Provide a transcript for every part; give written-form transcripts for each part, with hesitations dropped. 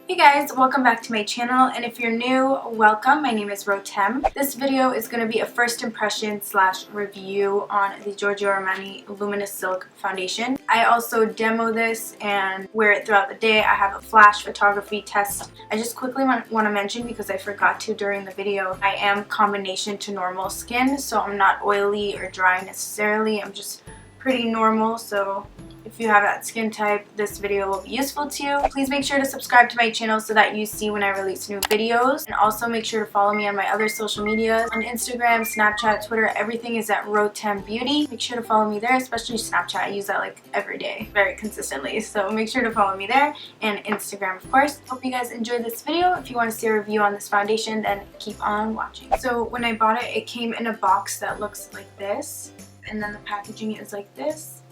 Hey guys, welcome back to my channel, and if you're new, welcome. My name is Rotem. This video is going to be a first impression / review on the Giorgio Armani Luminous Silk Foundation. I also demo this and wear it throughout the day. I have a flash photography test. I just quickly want to mention, because I forgot to during the video, I am combination to normal skin, so I'm not oily or dry necessarily. I'm just pretty normal, so if you have that skin type, this video will be useful to you. Please make sure to subscribe to my channel so that you see when I release new videos. And also make sure to follow me on my other social media. On Instagram, Snapchat, Twitter, everything is at RotemBeauty. Make sure to follow me there, especially Snapchat. I use that like every day, very consistently. So make sure to follow me there, and Instagram, of course. Hope you guys enjoyed this video. If you want to see a review on this foundation, then keep on watching. So when I bought it, it came in a box that looks like this. And then the packaging is like this.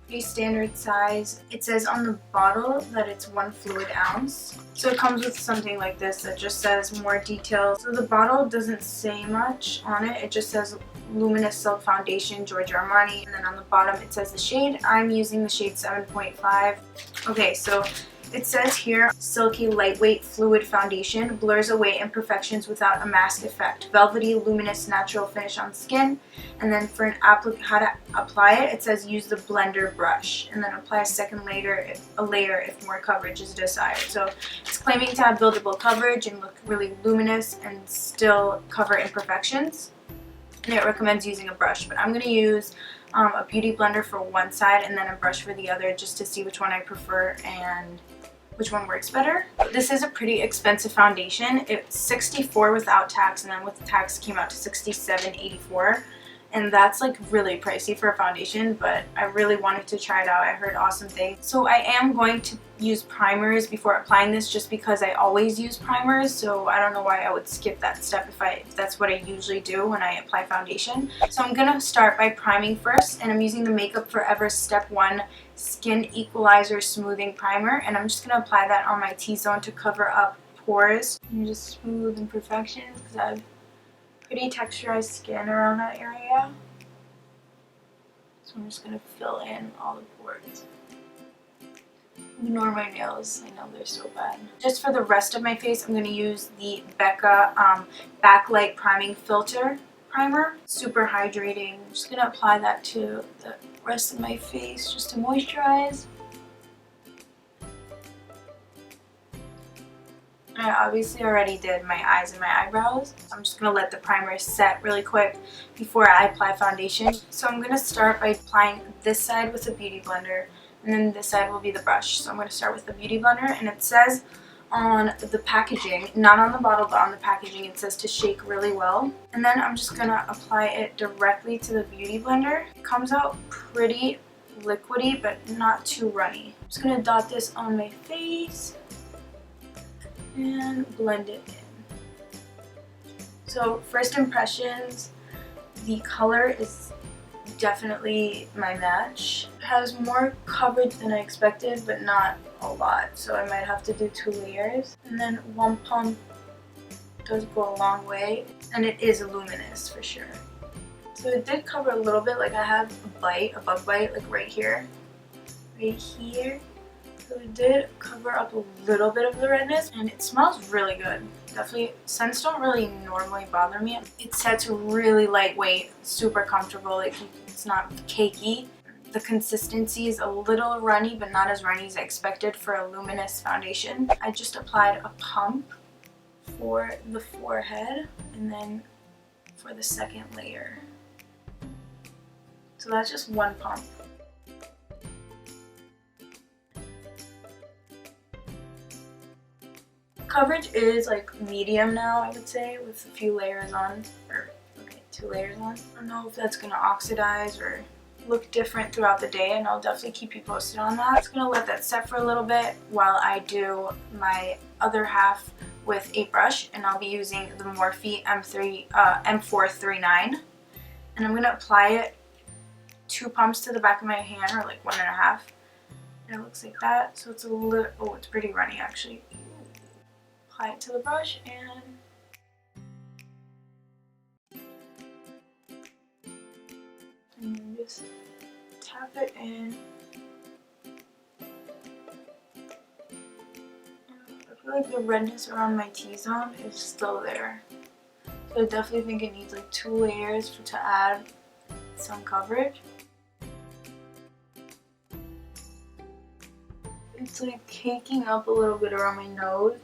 Pretty standard size. It says on the bottle that it's 1 fluid ounce. So it comes with something like this that just says more details. So the bottle doesn't say much on it. It just says Luminous Silk Foundation, Giorgio Armani. And then on the bottom it says the shade. I'm using the shade 7.5. Okay, so it says here, silky, lightweight, fluid foundation, blurs away imperfections without a mask effect. Velvety, luminous, natural finish on skin. And then for how to apply it, it says use the blender brush. And then apply a second layer if more coverage is desired. So it's claiming to have buildable coverage and look really luminous and still cover imperfections. And it recommends using a brush, but I'm going to use a beauty blender for one side and then a brush for the other, just to see which one I prefer and which one works better. This is a pretty expensive foundation. It's $64 without tax, and then with tax came out to $67.84, and that's like really pricey for a foundation, but I really wanted to try it out. I heard awesome things. So I am going to use primers before applying this, just because I always use primers, so I don't know why I would skip that step if that's what I usually do when I apply foundation. So I'm gonna start by priming first, and I'm using the Makeup Forever Step 1 Skin Equalizer Smoothing Primer, and I'm just gonna apply that on my T-zone to cover up pores and just smooth imperfections, because I have pretty texturized skin around that area. So I'm just gonna fill in all the pores. Ignore my nails, I know they're so bad. Just for the rest of my face, I'm going to use the Becca Backlight Priming Filter Primer. Super hydrating. I'm just going to apply that to the rest of my face just to moisturize. I obviously already did my eyes and my eyebrows. I'm just going to let the primer set really quick before I apply foundation. So I'm going to start by applying this side with a beauty blender, and then this side will be the brush. So I'm going to start with the beauty blender, and it says on the packaging, not on the bottle but on the packaging, it says to shake really well. And then I'm just going to apply it directly to the beauty blender. It comes out pretty liquidy but not too runny. I'm just going to dot this on my face and blend it in. So first impressions, the color is definitely my match. It has more coverage than I expected, but not a lot, so I might have to do 2 layers. And then one pump does go a long way, and it is luminous for sure. So it did cover a little bit, like I have a bug bite like right here. So it did cover up a little bit of the redness, and it smells really good. Definitely, scents don't really normally bother me. It sets really lightweight, super comfortable, like it's not cakey. The consistency is a little runny, but not as runny as I expected for a luminous foundation. I just applied a pump for the forehead and then for the second layer. So that's just one pump. Coverage is like medium now, I would say, with a few layers on, or okay, 2 layers on. I don't know if that's gonna oxidize or look different throughout the day, and I'll definitely keep you posted on that. I'm just gonna let that set for a little bit while I do my other half with a brush, and I'll be using the Morphe M439, and I'm gonna apply it 2 pumps to the back of my hand, or like 1.5, and it looks like that. So it's a little, oh, it's pretty runny actually. Apply it to the brush and then just tap it in. feel like the redness around my T-zone is still there. So I definitely think it needs like 2 layers to add some coverage. It's like caking up a little bit around my nose.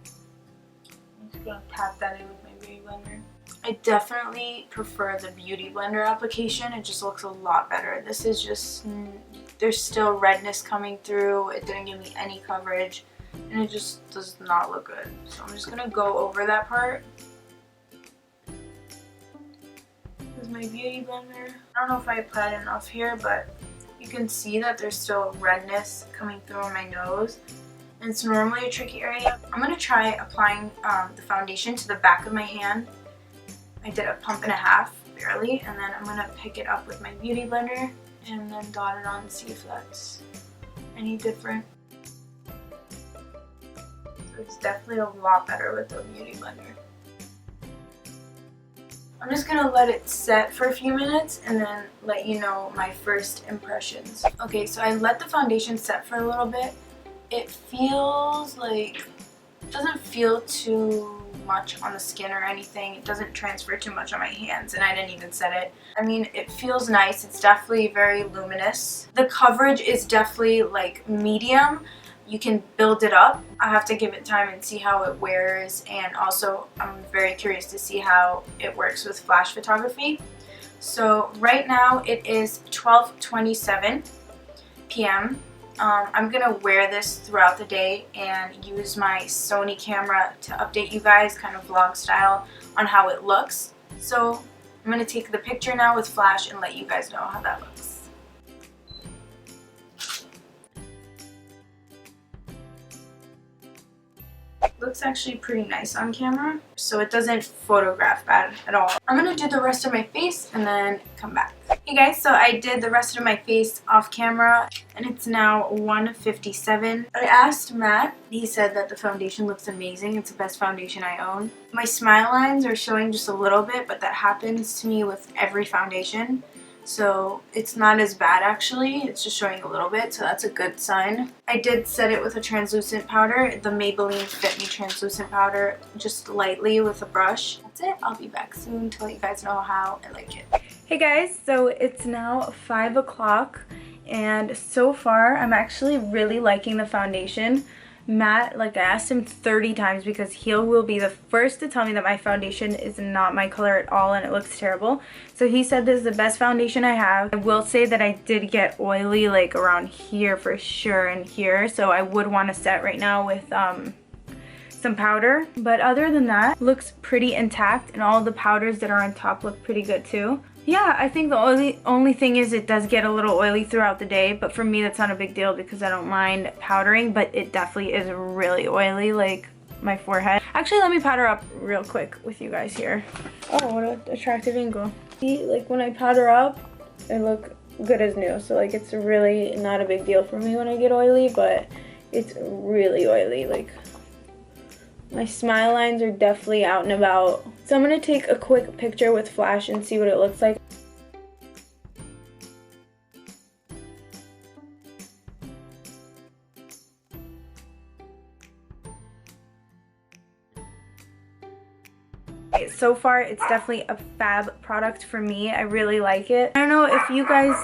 I'm just gonna tap that in with my beauty blender. I definitely prefer the beauty blender application. It just looks a lot better. This is just, there's still redness coming through. It didn't give me any coverage and it just does not look good. So I'm just gonna go over that part. This is my beauty blender. I don't know if I applied enough here, but you can see that there's still redness coming through on my nose. And it's normally a tricky area. I'm gonna try applying the foundation to the back of my hand. I did a pump and a half, barely, and then I'm gonna pick it up with my beauty blender and then dot it on and see if that's any different. So it's definitely a lot better with the beauty blender. I'm just gonna let it set for a few minutes and then let you know my first impressions. Okay, so I let the foundation set for a little bit. It feels like, it doesn't feel too much on the skin or anything. It doesn't transfer too much on my hands and I didn't even set it. I mean, it feels nice. It's definitely very luminous. The coverage is definitely like medium. You can build it up. I have to give it time and see how it wears, and also I'm very curious to see how it works with flash photography. So right now it is 12:27 p.m. I'm gonna wear this throughout the day and use my Sony camera to update you guys, kind of vlog style, on how it looks. So I'm gonna take the picture now with flash and let you guys know how that looks. Looks actually pretty nice on camera, so it doesn't photograph bad at all. I'm gonna do the rest of my face and then come back. Hey guys, so I did the rest of my face off camera and it's now 1:57. I asked Matt, he said that the foundation looks amazing. It's the best foundation I own. My smile lines are showing just a little bit, but that happens to me with every foundation. So it's not as bad actually, it's just showing a little bit, so that's a good sign. I did set it with a translucent powder, the Maybelline Fit Me translucent powder, just lightly with a brush. That's it, I'll be back soon to let you guys know how I like it. Hey guys, so it's now 5 o'clock and so far I'm actually really liking the foundation. Matt, like I asked him 30 times because he will be the first to tell me that my foundation is not my color at all and it looks terrible. So he said this is the best foundation I have. I will say that I did get oily like around here for sure and here, so I would want to set right now with some powder. But other than that, looks pretty intact and all the powders that are on top look pretty good too. Yeah, I think the only thing is it does get a little oily throughout the day, but for me that's not a big deal because I don't mind powdering, but it definitely is really oily, like my forehead. Actually, let me powder up real quick with you guys here. Oh, what an attractive angle. See, like when I powder up, I look good as new, so like it's really not a big deal for me when I get oily, but it's really oily. Like my smile lines are definitely out and about. So I'm going to take a quick picture with flash and see what it looks like. So far it's definitely a fab product for me. I really like it. I don't know if you guys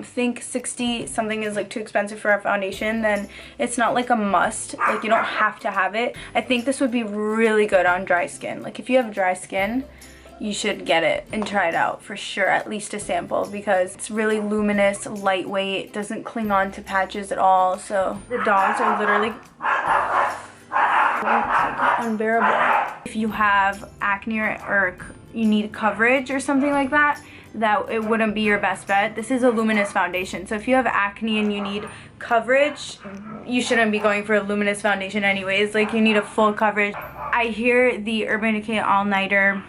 think 60 something is like too expensive for a foundation, then it's not like a must. Like you don't have to have it. I think this would be really good on dry skin. Like if you have dry skin, you should get it and try it out for sure, at least a sample, because it's really luminous, lightweight, doesn't cling on to patches at all. So the dogs are literally unbearable. If you have acne or you need coverage or something like that, that it wouldn't be your best bet. This is a luminous foundation, so if you have acne and you need coverage, you shouldn't be going for a luminous foundation anyways. Like you need a full coverage. I hear the Urban Decay All Nighter,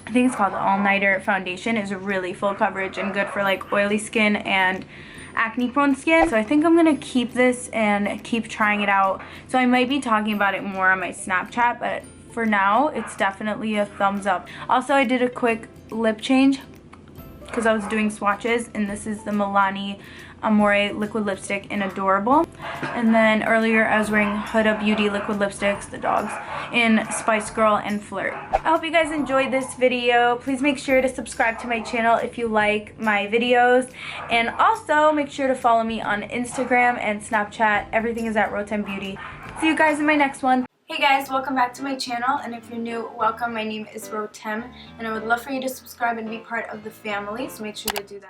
I think it's called the All Nighter foundation, is really full coverage and good for like oily skin and acne prone skin. So I think I'm gonna keep this and keep trying it out. So I might be talking about it more on my Snapchat, but for now it's definitely a thumbs up. Also, I did a quick lip change because I was doing swatches, and this is the Milani Amore liquid lipstick in Adorable. And then earlier I was wearing Huda Beauty liquid lipsticks, the dogs, in Spice Girl and Flirt. I hope you guys enjoyed this video. Please make sure to subscribe to my channel if you like my videos. And also make sure to follow me on Instagram and Snapchat. Everything is at Rotem Beauty. See you guys in my next one. Hey guys, welcome back to my channel, and if you're new, welcome. My name is Rotem, and I would love for you to subscribe and be part of the family, so make sure to do that.